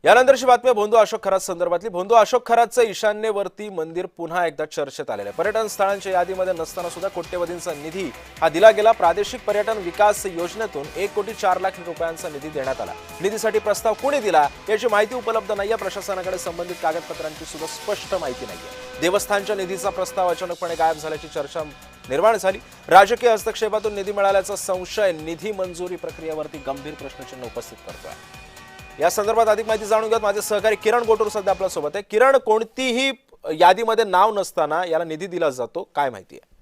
यानंतरची बातमी भोंदू अशोक खरात संदर्भातली। भोंदू अशोक खरातचं ईशान्यवर्ती मंदिर पुन्हा एकदा चर्चेत आलेलं आहे। पर्यटन स्थळांच्या यादीमध्ये नसताना सुद्धा कोट्यवधींचा निधी हा दिला गेला। प्रादेशिक पर्यटन विकास योजनेतून 1,04,00,000 रुपयांचा निधी देण्यात आला। निधीसाठी प्रस्ताव कोणी दिला याची माहिती उपलब्ध नाहीये। प्रशासनाकडे संबंधित कागदपत्रांची सुद्धा स्पष्ट माहिती नाहीये। देवस्थानच्या निधीचा प्रस्ताव अचानकपणे गायब झाल्याची चर्चा निर्माण झाली। राजकीय हस्तक्षेपातून निधी मिळाल्याचा संशय निधी मंजुरी प्रक्रियेवरती गंभीर प्रश्नचिन्ह उपस्थित करतोय। या संदर्भात अधिक माहिती जाणून घेऊयात। माझे सहकारी किरण गोटूर सध्या आपल्या सोबत आहे। किरण, कोणतीही यादीमध्ये नाव नसताना याला निधी दिला जातो, काय माहिती आहे?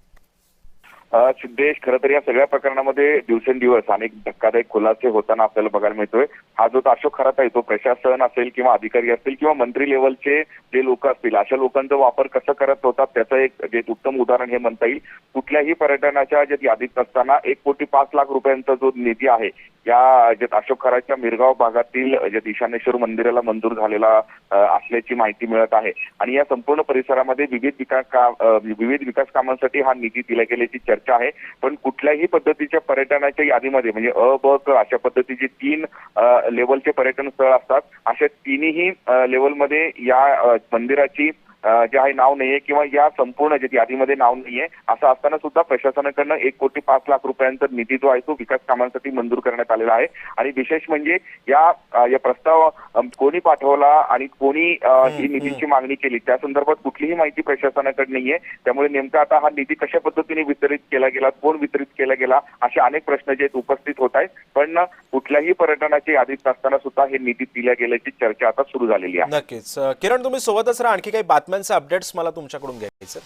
सिद्धेश, खरं तर या सगळ्या प्रकरणामध्ये दिवसेंदिवस अनेक धक्कादायक खुलासे होताना आपल्याला बघायला मिळतोय। हा जो अशोक खरात आहे तो प्रशासन असेल किंवा अधिकारी असतील किंवा मंत्री लेवलचे जे लोक असतील अशा लोकांचा वापर कसं करत होतात त्याचं एक जे उत्तम उदाहरण हे म्हणता येईल। कुठल्याही पर्यटनाच्या ज्या यादीत नसताना 1,05,00,000 रुपयांचा जो निधी आहे या जे अशोक खरातच्या मिरगाव भागातील जे ईशानेश्वर मंदिराला मंजूर झालेला असल्याची माहिती मिळत आहे। आणि या संपूर्ण परिसरामध्ये विविध विकास कामांसाठी हा निधी दिला गेल्याची चर्चा आहे। पण कुठल्याही पद्धतीच्या पर्यटनाच्या यादीमध्ये म्हणजे अ, ब, क अशा पद्धतीचे 3 लेवलचे पर्यटन स्थळ असतात। अशा तिन्ही लेवलमध्ये या मंदिराची जे आहे नाव नाहीये किंवा या संपूर्ण जे यादीमध्ये नाव नाहीये। असं असताना सुद्धा प्रशासनाकडनं 1,05,00,000 रुपयांचा निधी जो आहे तो विकास कामांसाठी मंजूर करण्यात आलेला आहे। आणि विशेष म्हणजे या प्रस्ताव कोणी पाठवला आणि कोणी ही निधीची मागणी केली त्या संदर्भात कुठलीही माहिती प्रशासनाकडे नाहीये। त्यामुळे नेमका आता हा निधी कशा पद्धतीने वितरित केला गेला, कोण वितरित केला गेला असे अनेक प्रश्न जे उपस्थित होत आहेत। पण कुठल्याही पर्यटनाच्या यादीत नसताना सुद्धा हे निधी दिल्या गेल्याची चर्चा आता सुरू झालेली आहे। नक्कीच किरण, तुम्ही सोबतच राहा। आणखी काही बातम्यांचे अपडेट्स मला तुमच्याकडून घ्यायचे।